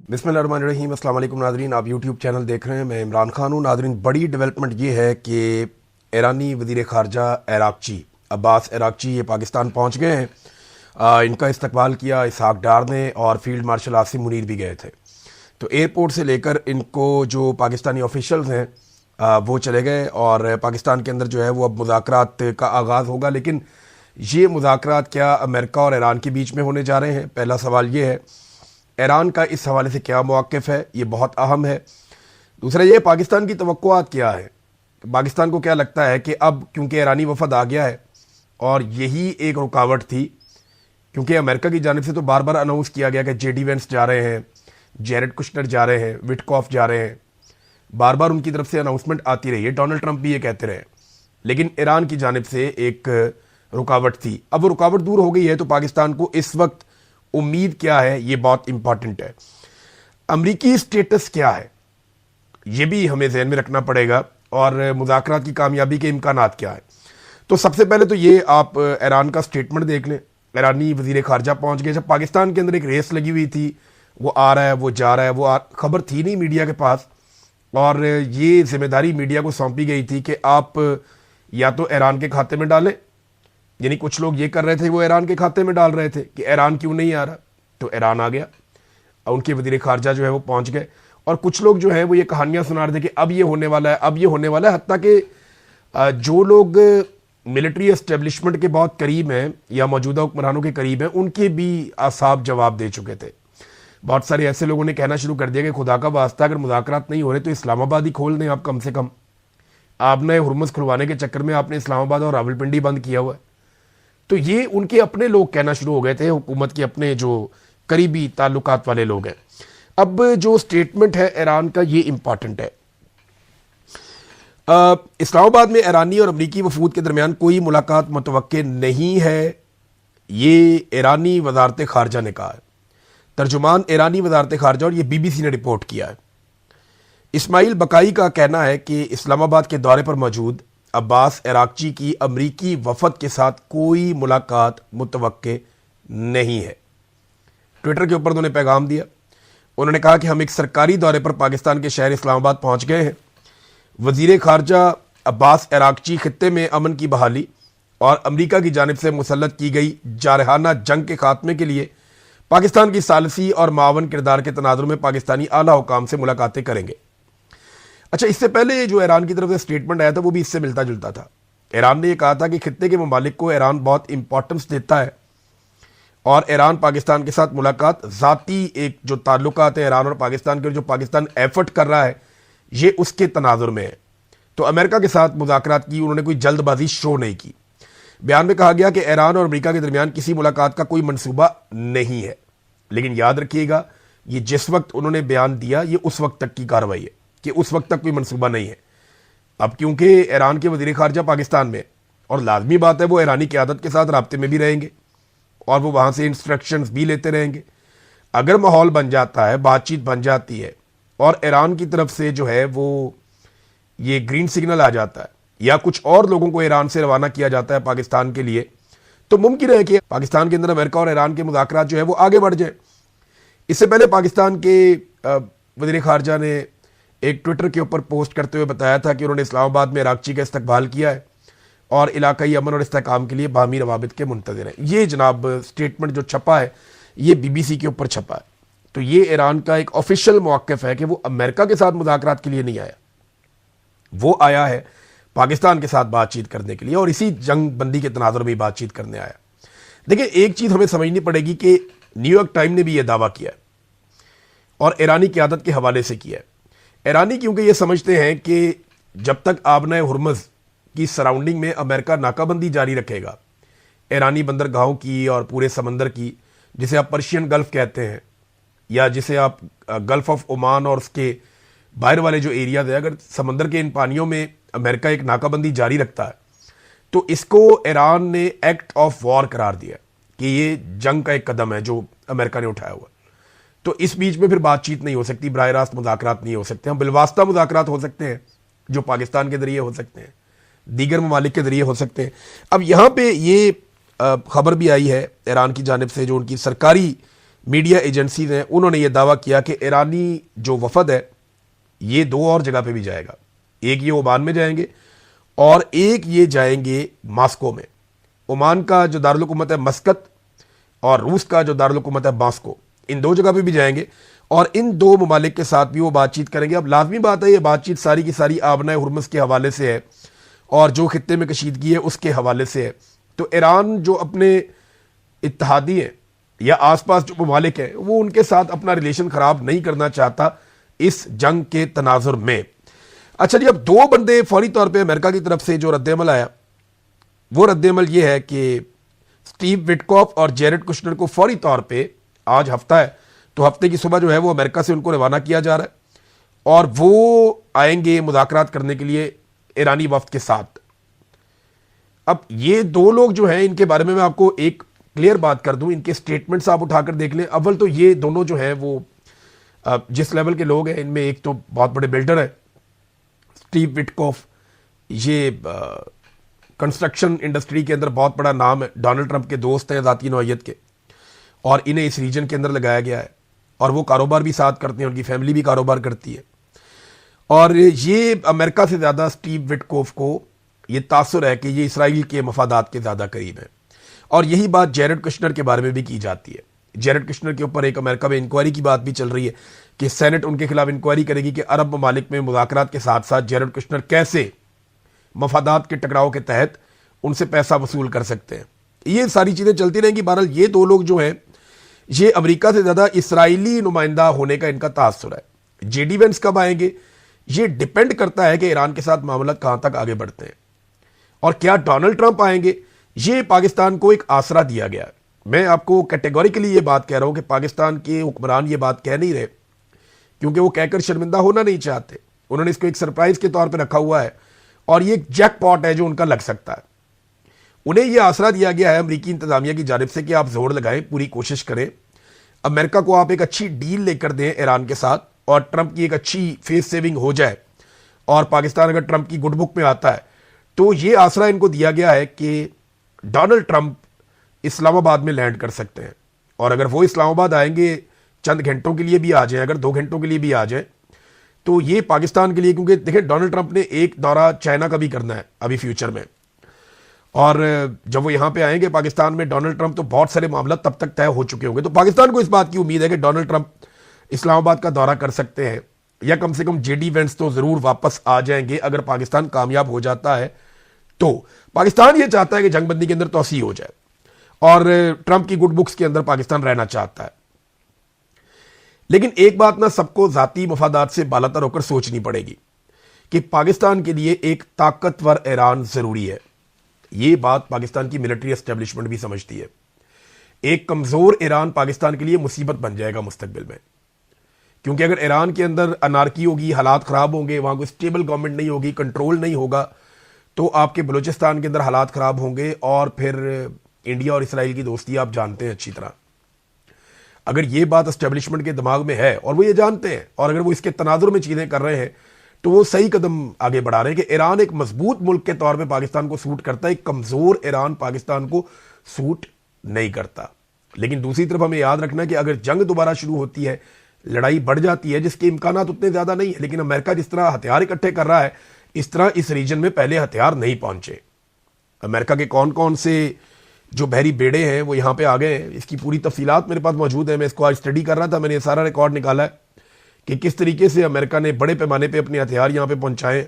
बिस्मिल्लाहिर्रहमानिर्रहीम। अस्सलाम वालेकुम नाज़रीन, आप यूट्यूब चैनल देख रहे हैं। मैं इमरान खान हूँ। नाज़रीन, बड़ी डेवलपमेंट ये है कि ईरानी वज़ीर ख़ारजा अराग़ची, अब्बास अराग़ची, ये पाकिस्तान पहुँच गए हैं। इनका इस्तकबाल किया इसहाक़ डार ने और फील्ड मार्शल आसिम मुनीर भी गए थे। तो एयरपोर्ट से लेकर इनको जो पाकिस्तानी ऑफिशल्स हैं वो चले गए और पाकिस्तान के अंदर जो है वो अब मुज़ाकरात का आगाज़ होगा। लेकिन ये मुज़ाकरात क्या अमेरिका और ईरान के बीच में होने जा रहे हैं? पहला सवाल ये है, ईरान का इस हवाले से क्या मौक़िफ़ है, ये बहुत अहम है। दूसरा ये, पाकिस्तान की तवक्कुआत क्या है? पाकिस्तान को क्या लगता है कि अब क्योंकि ईरानी वफ़द आ गया है और यही एक रुकावट थी, क्योंकि अमेरिका की जानिब से तो बार बार अनाउंस किया गया कि जेडी वेंस जा रहे हैं, जेरेड कुशनर जा रहे हैं, विटकॉफ जा रहे हैं, बार बार उनकी तरफ से अनाउंसमेंट आती रही है, डोनाल्ड ट्रंप भी ये कहते रहे। लेकिन ईरान की जानिब से एक रुकावट थी, अब वो रुकावट दूर हो गई है। तो पाकिस्तान को इस वक्त उम्मीद क्या है, ये बहुत इंपॉर्टेंट है। अमरीकी स्टेटस क्या है, ये भी हमें ज़हन में रखना पड़ेगा, और मुज़ाकरात की कामयाबी के इम्कानात क्या है। तो सबसे पहले तो ये आप ईरान का स्टेटमेंट देख लें। ईरानी वज़ीर ख़ारजा पहुंच गए। जब पाकिस्तान के अंदर एक रेस लगी हुई थी, वो आ रहा है, वो जा रहा है, खबर थी नहीं मीडिया के पास, और ये जिम्मेदारी मीडिया को सौंपी गई थी कि आप या तो ईरान के खाते में डालें, यानी कुछ लोग ये कर रहे थे, वो ईरान के खाते में डाल रहे थे कि ईरान क्यों नहीं आ रहा, तो ईरान आ गया, उनके वज़ीर ख़ारजा जो है वो पहुंच गए। और कुछ लोग जो है वो ये कहानियां सुना रहे थे कि अब ये होने वाला है, अब ये होने वाला है। हत्ता कि जो लोग मिलिट्री एस्टेब्लिशमेंट के बहुत करीब हैं या मौजूदा हुक्मरानों के करीब हैं, उनके भी साफ जवाब दे चुके थे। बहुत सारे ऐसे लोगों ने कहना शुरू कर दिया कि खुदा का वास्ता, अगर मुज़ाकरात नहीं हो रहे तो इस्लामाबाद ही खोल दें आप। कम से कम आपने हुर्मुज़ खुलवाने के चक्कर में आपने इस्लामाबाद और रावलपिंडी बंद किया हुआ है। तो ये उनके अपने लोग कहना शुरू हो गए थे, हुकूमत के अपने जो करीबी ताल्लुकात वाले लोग हैं। अब जो स्टेटमेंट है ईरान का, ये इंपॉर्टेंट है। इस्लामाबाद में ईरानी और अमरीकी वफूद के दरमियान कोई मुलाकात मुतवक्के नहीं है, ये ईरानी वजारत खारजा ने कहा है। तर्जुमान ईरानी वजारत खारजा, और ये BBC ने रिपोर्ट किया है। इस्माइल बकाई का कहना है कि इस्लामाबाद के दौरे पर मौजूद अब्बास अराग़ची की अमरीकी वफद के साथ कोई मुलाकात मुतवक्के नहीं है। ट्विटर के ऊपर उन्होंने पैगाम दिया। उन्होंने कहा कि हम एक सरकारी दौरे पर पाकिस्तान के शहर इस्लामाबाद पहुंच गए हैं। वज़ीर ख़ारजा अब्बास अराग़ची खित्ते में अमन की बहाली और अमरीका की जानिब से मुसल्लत की गई जारहाना जंग के खात्मे के लिए पाकिस्तान की सालसी और मावन किरदार के तनाजुर में पाकिस्तानी आला हुकाम से मुलाकातें करेंगे। अच्छा, इससे पहले जो ईरान की तरफ से स्टेटमेंट आया था वो भी इससे मिलता जुलता था। ईरान ने यह कहा था कि खित्ते के ममालिक को ईरान बहुत इंपॉर्टेंस देता है और ईरान पाकिस्तान के साथ मुलाकात ज़ाती एक जो ताल्लुकात है ईरान और पाकिस्तान के, जो पाकिस्तान एफर्ट कर रहा है, ये उसके तनाजुर में है। तो अमेरिका के साथ मुज़ाकरात की उन्होंने कोई जल्दबाजी शो नहीं की। बयान में कहा गया कि ईरान और अमेरिका के दरमियान किसी मुलाकात का कोई मंसूबा नहीं है। लेकिन याद रखिएगा, ये जिस वक्त उन्होंने बयान दिया, ये उस वक्त तक की कार्रवाई है कि उस वक्त तक कोई मंसूबा नहीं है। अब क्योंकि ईरान के वज़ीर ख़ारजा पाकिस्तान में, और लाजमी बात है वो ईरानी क़यादत के साथ राब्ते में भी रहेंगे और वो वहाँ से इंस्ट्रक्शंस भी लेते रहेंगे। अगर माहौल बन जाता है, बातचीत बन जाती है और ईरान की तरफ से जो है वो ये ग्रीन सिग्नल आ जाता है या कुछ और लोगों को ईरान से रवाना किया जाता है पाकिस्तान के लिए, तो मुमकिन है कि पाकिस्तान के अंदर अमेरिका और ईरान के मुज़ाकरात जो है वो आगे बढ़ जाए। इससे पहले पाकिस्तान के वज़ीर ख़ारजा ने एक ट्विटर के ऊपर पोस्ट करते हुए बताया था कि उन्होंने इस्लामाबाद में अराग़ची का इस्तकबाल किया है और इलाकाई अमन और इस्तेहकाम के लिए बाहमी रवाबित के मुंतज़िर हैं। ये जनाब स्टेटमेंट जो छपा है, ये BBC के ऊपर छपा है। तो ये ईरान का एक ऑफिशियल मौक़िफ़ है कि वो अमेरिका के साथ मुज़ाकरात के लिए नहीं आया, वो आया है पाकिस्तान के साथ बातचीत करने के लिए और इसी जंग बंदी के तनाज़ुर में बातचीत करने आया। देखिए, एक चीज़ हमें समझनी पड़ेगी कि न्यूयॉर्क टाइम ने भी ये दावा किया है और ईरानी क़यादत के हवाले से किया है। ईरानी क्योंकि ये समझते हैं कि जब तक आबना हुर्मुज़ की सराउंडिंग में अमेरिका नाकाबंदी जारी रखेगा, ईरानी बंदरगाहों की और पूरे समंदर की, जिसे आप पर्शियन गल्फ़ कहते हैं या जिसे आप गल्फ़ ऑफ ओमान और उसके बाहर वाले जो एरियाज है, अगर समंदर के इन पानियों में अमेरिका एक नाकाबंदी जारी रखता है तो इसको ईरान ने एक्ट ऑफ वॉर करार दिया कि ये जंग का एक कदम है जो अमेरिका ने उठाया हुआ। तो इस बीच में फिर बातचीत नहीं हो सकती, बराह रास्त मुज़ाकरात नहीं हो सकते। हम बिलवास्ता मुज़ाकरात हो सकते हैं जो पाकिस्तान के ज़रिए हो सकते हैं, दीगर ममालिक के ज़रिए हो सकते हैं। अब यहाँ पे ये खबर भी आई है ईरान की जानिब से, जो उनकी सरकारी मीडिया एजेंसीज हैं, उन्होंने ये दावा किया कि ईरानी जो वफद है ये दो और जगह पे भी जाएगा। एक ये ओमान में जाएंगे और एक ये जाएंगे मॉस्को में। ओमान का जो दारुल हुकूमत है मस्कत और रूस का जो दारुल हुकूमत है मॉस्को, इन दो जगह पे भी जाएंगे और इन दो ममालिक के साथ भी वो बातचीत करेंगे। अब लाजमी बात है ये बातचीत सारी की सारी आबना हुर्मुज़ के हवाले से है और जो खित्ते में कशीदगी है उसके हवाले से है। तो ईरान जो अपने इत्तेहादी हैं या आसपास जो ममालिक हैं वो उनके साथ अपना रिलेशन ख़राब नहीं करना चाहता इस जंग के तनाजुर में। अच्छा जी, अब दो बंदे फौरी तौर पे अमेरिका की तरफ से जो रद्दमल आया वो रद्दमल ये है कि स्टीव विटकॉफ और जेरेड कुशनर को फौरी तौर पे, आज हफ्ता है तो हफ्ते की सुबह जो है वो अमेरिका से उनको रवाना किया जा रहा है और वो आएंगे मुज़ाकरात करने के लिए ईरानी वफ्द के साथ। अब ये दो लोग जो हैं इनके बारे में मैं आपको एक क्लियर बात कर दूं, इनके स्टेटमेंट्स आप उठाकर देख लें। अव्वल तो ये दोनों जो हैं वो जिस लेवल के लोग हैं इनमें एक तो बहुत बड़े बिल्डर है स्टीव विटकॉफ, ये कंस्ट्रक्शन इंडस्ट्री के अंदर बहुत बड़ा नाम है, डोनाल्ड ट्रंप के दोस्त हैं ज़ाती नौइयत के और इन्हें इस रीजन के अंदर लगाया गया है और वो कारोबार भी साथ करते हैं, उनकी फैमिली भी कारोबार करती है। और ये अमेरिका से ज़्यादा स्टीव विटकॉफ को ये तासुर है कि ये इसराइल के मफादात के ज़्यादा करीब है और यही बात जेरेड कुशनर के बारे में भी की जाती है। जेरेड कुशनर के ऊपर एक अमेरिका में इंक्वायरी की बात भी चल रही है कि सेनेट उनके खिलाफ इंक्वायरी करेगी कि अरब ममालिक में मुज़ाकरात के साथ साथ जेरेड कुशनर कैसे मफादात के टकराव के तहत उनसे पैसा वसूल कर सकते हैं। ये सारी चीज़ें चलती रहेंगी। बहरहाल ये दो लोग जो हैं ये अमेरिका से ज़्यादा इसराइली नुमाइंदा होने का इनका तासुर है। जेडी वेंस कब आएंगे ये डिपेंड करता है कि ईरान के साथ मामला कहाँ तक आगे बढ़ते हैं और क्या डोनाल्ड ट्रंप आएंगे। ये पाकिस्तान को एक आसरा दिया गया है। मैं आपको कैटेगोरिकली ये बात कह रहा हूँ कि पाकिस्तान के हुक्मरान ये बात कह नहीं रहे क्योंकि वो कहकर शर्मिंदा होना नहीं चाहते। उन्होंने इसको एक सरप्राइज के तौर पर रखा हुआ है और ये एक जैकपॉट है जो उनका लग सकता है। उन्हें यह आसरा दिया गया है अमरीकी इंतजामिया की जानिब से कि आप जोर लगाएं, पूरी कोशिश करें, अमेरिका को आप एक अच्छी डील लेकर दें ईरान के साथ और ट्रंप की एक अच्छी फेस सेविंग हो जाए और पाकिस्तान अगर ट्रंप की गुड बुक में आता है तो ये आसरा इनको दिया गया है कि डोनाल्ड ट्रंप इस्लामाबाद में लैंड कर सकते हैं और अगर वो इस्लामाबाद आएंगे चंद घंटों के लिए भी आ जाएं, अगर 2 घंटों के लिए भी आ जाए तो ये पाकिस्तान के लिए, क्योंकि देखिए डोनाल्ड ट्रंप ने एक दौरा चाइना का भी करना है अभी फ्यूचर में और जब वो यहाँ पे आएंगे पाकिस्तान में डोनाल्ड ट्रंप तो बहुत सारे मामला तब तक तय हो चुके होंगे। तो पाकिस्तान को इस बात की उम्मीद है कि डोनाल्ड ट्रंप इस्लामाबाद का दौरा कर सकते हैं या कम से कम जेडी वेंस तो ज़रूर वापस आ जाएंगे अगर पाकिस्तान कामयाब हो जाता है। तो पाकिस्तान ये चाहता है कि जंगबंदी के अंदर तोसी हो जाए और ट्रंप की गुड बुक्स के अंदर पाकिस्तान रहना चाहता है। लेकिन एक बात ना सबको ज़ाती मफादात से बालातर होकर सोचनी पड़ेगी कि पाकिस्तान के लिए एक ताकतवर ईरान ज़रूरी है। ये बात पाकिस्तान की मिलिट्री एस्टेब्लिशमेंट भी समझती है। एक कमज़ोर ईरान पाकिस्तान के लिए मुसीबत बन जाएगा मुस्तकबिल में, क्योंकि अगर ईरान के अंदर अनारकी होगी, हालात ख़राब होंगे, वहाँ कोई स्टेबल गवर्नमेंट नहीं होगी, कंट्रोल नहीं होगा, तो आपके बलूचिस्तान के अंदर हालात ख़राब होंगे और फिर इंडिया और इसराइल की दोस्ती आप जानते हैं अच्छी तरह। अगर ये बात एस्टेब्लिशमेंट के दिमाग में है और वो ये जानते हैं और अगर वो इसके तनाजुर में चीज़ें कर रहे हैं तो वो सही कदम आगे बढ़ा रहे हैं कि ईरान एक मजबूत मुल्क के तौर पे पाकिस्तान को सूट करता है, एक कमज़ोर ईरान पाकिस्तान को सूट नहीं करता। लेकिन दूसरी तरफ हमें याद रखना कि अगर जंग दोबारा शुरू होती है, लड़ाई बढ़ जाती है, जिसके इम्कान उतने ज़्यादा नहीं है, लेकिन अमेरिका जिस तरह हथियार इकट्ठे कर रहा है इस तरह इस रीजन में पहले हथियार नहीं पहुंचे। अमेरिका के कौन कौन से जो बहरी बेड़े हैं वो यहाँ पे आ गए हैं, इसकी पूरी तफसीलात मेरे पास मौजूद है। मैं इसको आज स्टडी कर रहा था, मैंने सारा रिकॉर्ड निकाला है कि किस तरीके से अमेरिका ने बड़े पैमाने पे अपने हथियार यहाँ पे पहुँचाए।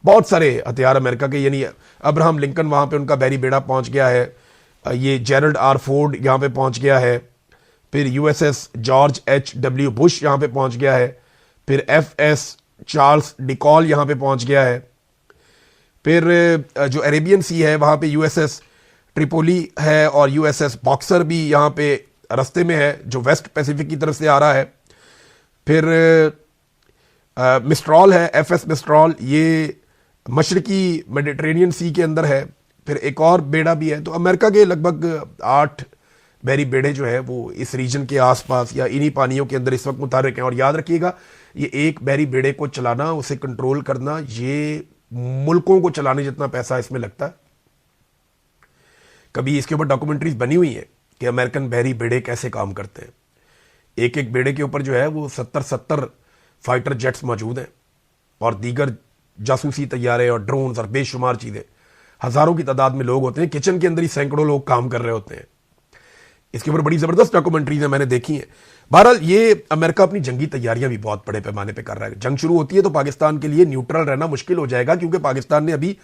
बहुत सारे हथियार अमेरिका के, यानी अब्राहम लिंकन वहाँ पे उनका बहरी बेड़ा पहुँच गया है, ये जेरल्ड आर फोर्ड यहाँ पे पहुँच गया है, फिर USS जॉर्ज H.W. बुश यहाँ पे पहुँच गया है, फिर FS चार्ल्स डिकॉल यहाँ पे पहुँच गया है, फिर जो अरेबियन सी है वहाँ पे USS ट्रिपोली है और USS बॉक्सर भी यहाँ पे रास्ते में है जो वेस्ट पैसिफिक की तरफ से आ रहा है। फिर मिस्ट्रॉल है, FS मिस्ट्रॉल, ये मशरकी मेडिटेरेनियन सी के अंदर है। फिर एक और बेड़ा भी है। तो अमेरिका के लगभग 8 बहरी बेड़े जो है वो इस रीजन के आसपास या इन्हीं पानियों के अंदर इस वक्त मुतारिक हैं। और याद रखिएगा ये एक बहरी बेड़े को चलाना, उसे कंट्रोल करना, ये मुल्कों को चलाने जितना पैसा इसमें लगता है। कभी इसके ऊपर डॉक्यूमेंट्रीज बनी हुई हैं कि अमेरिकन बहरी बेड़े कैसे काम करते हैं। एक एक बेड़े के ऊपर जो है वो 70-70 फाइटर जेट्स मौजूद हैं और दीगर जासूसी तैयारे और ड्रोन्स और बेशुमार चीज़ें, हज़ारों की तादाद में लोग होते हैं, किचन के अंदर ही सैकड़ों लोग काम कर रहे होते हैं। इसके ऊपर बड़ी ज़बरदस्त डॉक्यूमेंट्रीज हैं, मैंने देखी हैं। बहरहाल ये अमेरिका अपनी जंगी तैयारियां भी बहुत बड़े पैमाने पर कर रहा है। जंग शुरू होती है तो पाकिस्तान के लिए न्यूट्रल रहना मुश्किल हो जाएगा, क्योंकि पाकिस्तान ने अभी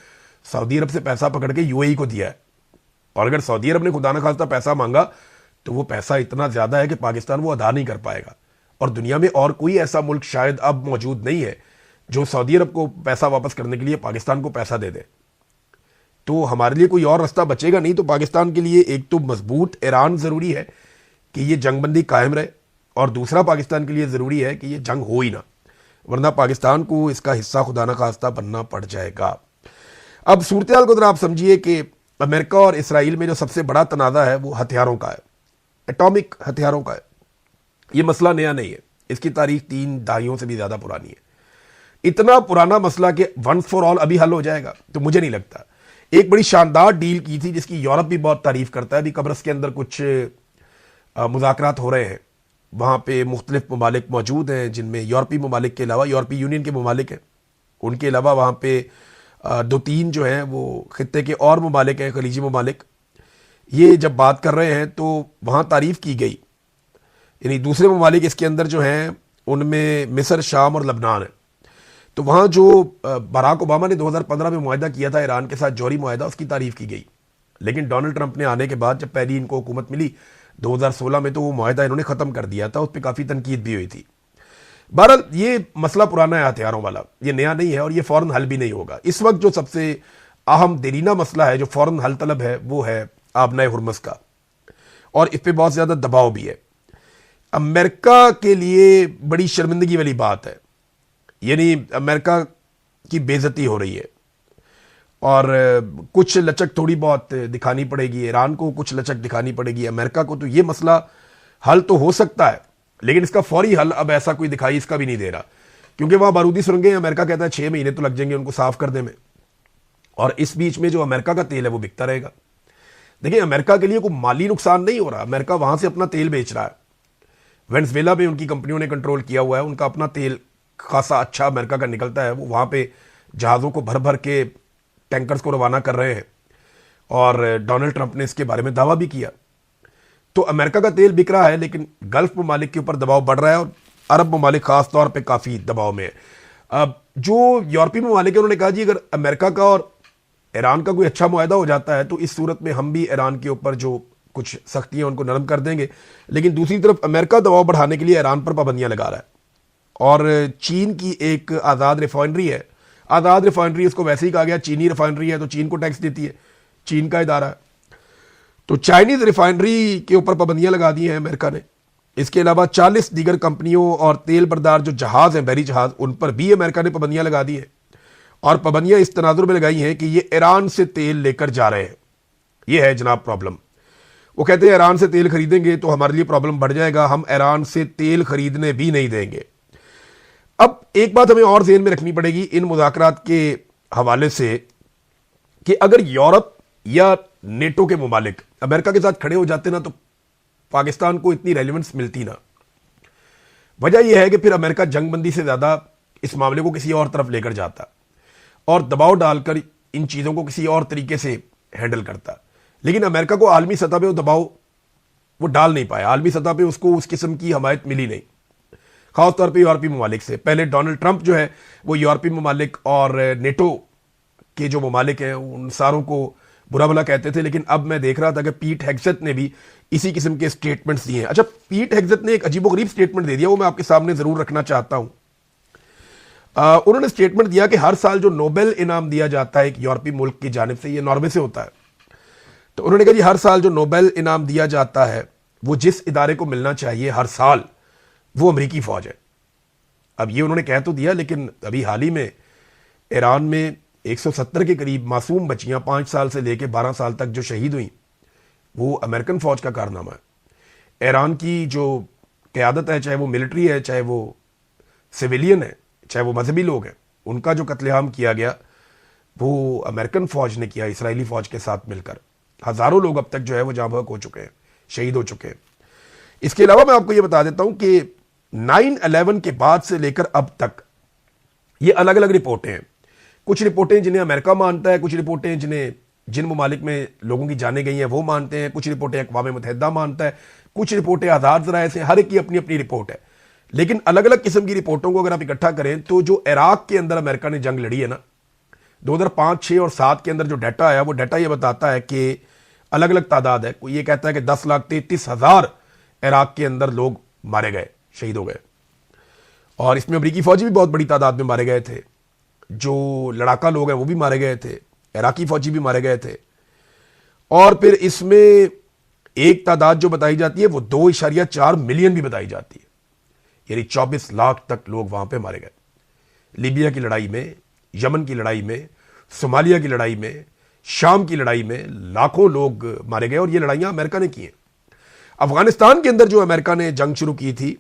सऊदी अरब से पैसा पकड़ के यूएई को दिया है, और अगर सऊदी अरब ने खुदा न खास्ता पैसा मांगा तो वो पैसा इतना ज़्यादा है कि पाकिस्तान वो अदा नहीं कर पाएगा। और दुनिया में और कोई ऐसा मुल्क शायद अब मौजूद नहीं है जो सऊदी अरब को पैसा वापस करने के लिए पाकिस्तान को पैसा दे दे। तो हमारे लिए कोई और रास्ता बचेगा नहीं। तो पाकिस्तान के लिए एक तो मजबूत ईरान ज़रूरी है कि ये जंगबंदी कायम रहे, और दूसरा पाकिस्तान के लिए ज़रूरी है कि ये जंग हो ही ना, वरना पाकिस्तान को इसका हिस्सा खुदा न खास्ता बनना पड़ जाएगा। अब सूरत-ए-हाल को जरा आप समझिए कि अमेरिका और इसराइल में जो सबसे बड़ा तनाज़ा है वो हथियारों का है, एटॉमिक हथियारों का है। ये मसला नया नहीं है, इसकी तारीख 3 दहाइयों से भी ज़्यादा पुरानी है। इतना पुराना मसला कि वंस फॉर ऑल अभी हल हो जाएगा तो मुझे नहीं लगता। एक बड़ी शानदार डील की थी जिसकी यूरोप भी बहुत तारीफ करता है। अभी कब्रस के अंदर कुछ मुज़ाकरात हो रहे हैं, वहाँ पे मुख्तलिफ ममालिक मौजूद हैं, जिनमें यूरोपीय ममालिक के अलावा यूरोपीय यूनियन के ममालिक हैं, उनके अलावा वहाँ पे 2-3 जो हैं वो खित्ते के और ममालिक हैं, खलीजी ममालिक। ये जब बात कर रहे हैं तो वहाँ तारीफ़ की गई, यानी दूसरे ममालिक इसके अंदर जो हैं उनमें मिस्र, शाम और लबनान है। तो वहाँ जो बराक ओबामा ने 2015 में मुआहदा किया था ईरान के साथ, जौहरी मुआहदा, उसकी तारीफ़ की गई। लेकिन डोनाल्ड ट्रंप ने आने के बाद जब पहली इनको हुकूमत मिली 2016 में, तो वो मुआहदा इन्होंने ख़त्म कर दिया था। उस पर काफ़ी तनकीद भी हुई थी। बहरहाल ये मसला पुराना है हथियारों वाला, ये नया नहीं है और ये फ़ौरन हल भी नहीं होगा। इस वक्त जो सबसे अहम देरीना मसला है जो फ़ौरन हल तलब है वो है आबनाए हुर्मुज़ का, और इस पर बहुत ज़्यादा दबाव भी है। अमेरिका के लिए बड़ी शर्मिंदगी वाली बात है, यानी अमेरिका की बेइज्जती हो रही है और कुछ लचक थोड़ी बहुत दिखानी पड़ेगी, ईरान को कुछ लचक दिखानी पड़ेगी, अमेरिका को। तो ये मसला हल तो हो सकता है, लेकिन इसका फौरी हल अब ऐसा कोई दिखाई इसका भी नहीं दे रहा, क्योंकि वहाँ बारूदी सुरंगें अमेरिका कहता है 6 महीने तो लग जाएंगे उनको साफ करने में, और इस बीच में जो अमेरिका का तेल है वो बिकता रहेगा। देखिए, अमेरिका के लिए कोई माली नुकसान नहीं हो रहा, अमेरिका वहाँ से अपना तेल बेच रहा है। वेनेजुएला में उनकी कंपनियों ने कंट्रोल किया हुआ है, उनका अपना तेल खासा अच्छा अमेरिका का निकलता है, वो वहाँ पे जहाज़ों को भर भर के टैंकर्स को रवाना कर रहे हैं, और डोनाल्ड ट्रंप ने इसके बारे में दावा भी किया। तो अमेरिका का तेल बिक रहा है, लेकिन गल्फ ममालिक के ऊपर दबाव बढ़ रहा है और अरब ममालिक खास तौर पे काफ़ी दबाव में है। अब जो यूरोपीय ममालिक है उन्होंने कहा जी अगर अमेरिका का और ईरान का कोई अच्छा मुआहदा हो जाता है तो इस सूरत में हम भी ईरान के ऊपर जो कुछ सख्तियाँ उनको नरम कर देंगे। लेकिन दूसरी तरफ अमेरिका दबाव बढ़ाने के लिए ईरान पर पाबंदियाँ लगा रहा है, और चीन की एक आज़ाद रिफाइनरी है, आज़ाद रिफाइनरी उसको वैसे ही कहा गया, चीनी रिफाइनरी है तो चीन को टैक्स देती है, चीन का इदारा है, तो चाइनीज़ रिफाइनरी के ऊपर पाबंदियाँ लगा दी हैं अमेरिका ने। इसके अलावा 40 दीगर कंपनियों और तेल बरदार जो जहाज़ हैं, बहरी जहाज़, उन पर भी अमेरिका ने पाबंदियाँ लगा दी हैं, और पाबंदियाँ इस तनाजुर में लगाई हैं कि ये ईरान से तेल लेकर जा रहे हैं। ये है जनाब प्रॉब्लम। वो कहते हैं ईरान से तेल खरीदेंगे तो हमारे लिए प्रॉब्लम बढ़ जाएगा, हम ईरान से तेल खरीदने भी नहीं देंगे। अब एक बात हमें और ज़हन में रखनी पड़ेगी इन मुज़ाकरात के हवाले से कि अगर यूरोप या नेटो के मुमालिक अमेरिका के साथ खड़े हो जाते ना तो पाकिस्तान को इतनी रेलेवेंस मिलती ना। वजह यह है कि फिर अमेरिका जंगबंदी से ज़्यादा इस मामले को किसी और तरफ लेकर जाता और दबाव डालकर इन चीज़ों को किसी और तरीके से हैंडल करता। लेकिन अमेरिका को आलमी सतह पे वो दबाव वो डाल नहीं पाया, आलमी सतह पे उसको उस किस्म की हमायत मिली नहीं, खासतौर पर यूरोपीय ममालिक से। पहले डोनाल्ड ट्रंप जो है वो यूरोपीय ममालिक और नेटो के जो ममालिक हैं उन सारों को बुरा भला कहते थे, लेकिन अब मैं देख रहा था कि पीट हेग्सेथ ने भी इसी किस्म के स्टेटमेंट्स दिए हैं। अच्छा, पीट हेग्सेथ ने एक अजीबोगरीब स्टेटमेंट दे दिया, वो मैं आपके सामने ज़रूर रखना चाहता हूँ। उन्होंने स्टेटमेंट दिया कि हर साल जो नोबेल इनाम दिया जाता है एक यूरोपीय मुल्क की जानिब से, ये नॉर्वे से होता है, तो उन्होंने कहा जी हर साल जो नोबेल इनाम दिया जाता है वो जिस इदारे को मिलना चाहिए हर साल वो अमरीकी फ़ौज है। अब ये उन्होंने कह तो दिया, लेकिन अभी हाल ही में ईरान में 170 के करीब मासूम बच्चियां 5 साल से लेकर 12 साल तक जो शहीद हुई वो अमेरिकन फ़ौज का कारनामा है। ईरान की जो क़यादत है, चाहे वो मिलिट्री है, चाहे वो सिविलियन है, चाहे वो मजहबी लोग हैं, उनका जो कत्लेआम किया गया वो अमेरिकन फ़ौज ने किया, इसराइली फ़ौज के साथ मिलकर। हज़ारों लोग अब तक जो है वो जाँ बहक हो चुके हैं, शहीद हो चुके हैं। इसके अलावा मैं आपको यह बता देता हूं कि 9/11 के बाद से लेकर अब तक ये अलग अलग रिपोर्टें हैं। कुछ रिपोर्टें जिन्हें अमेरिका मानता है, कुछ रिपोर्टें जिन ममालिक में लोगों की जाने गई हैं वो मानते हैं, कुछ रिपोर्टें अक़वाम मुत्तहिदा मानता है, कुछ रिपोर्टें आज़ाद ज़राए से, हर एक की अपनी अपनी रिपोर्ट है। लेकिन अलग अलग किस्म की रिपोर्टों को अगर आप इकट्ठा करें तो जो इराक के अंदर अमेरिका ने जंग लड़ी है ना, 2005, 6 और 7 के अंदर जो डाटा आया, वो डाटा ये बताता है कि अलग अलग तादाद है। कोई ये कहता है कि 10,33,000 इराक के अंदर लोग मारे गए, शहीद हो गए, और इसमें अमरीकी फौजी भी बहुत बड़ी तादाद में मारे गए थे। जो लड़ाका लोग हैं वो भी मारे गए थे, इराकी फौजी भी मारे गए थे। और फिर इसमें एक तादाद जो बताई जाती है वो 2.4 मिलियन भी बताई जाती है, यानी 24 लाख तक लोग वहां पे मारे गए। लीबिया की लड़ाई में, यमन की लड़ाई में, सोमालिया की लड़ाई में, शाम की लड़ाई में लाखों लोग मारे गए, और ये लड़ाइयां अमेरिका ने की हैं। अफगानिस्तान के अंदर जो अमेरिका ने जंग शुरू की थी,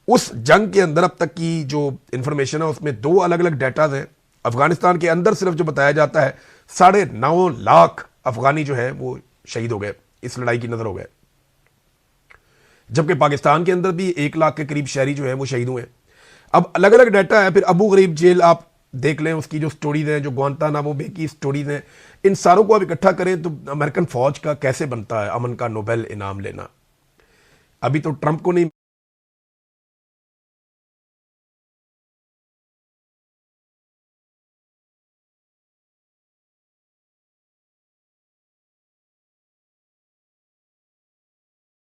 उस जंग के अंदर अब तक की जो इंफॉर्मेशन है उसमें 2 अलग अलग डेटाज हैं। अफगानिस्तान के अंदर सिर्फ जो बताया जाता है 9.5 लाख अफगानी जो है वो शहीद हो गए, इस लड़ाई की नजर हो गए, जबकि पाकिस्तान के अंदर भी 1 लाख के करीब शहरी जो है वो शहीद हुए। अब अलग अलग डाटा है। फिर अबू गरीब जेल आप देख लें, उसकी जो स्टोरीज हैं, जो ग्वांतानामो बे की स्टोरीज हैं, इन सारों को आप इकट्ठा करें तो अमेरिकन फौज का कैसे बनता है अमन का नोबेल इनाम लेना। अभी तो ट्रंप को नहीं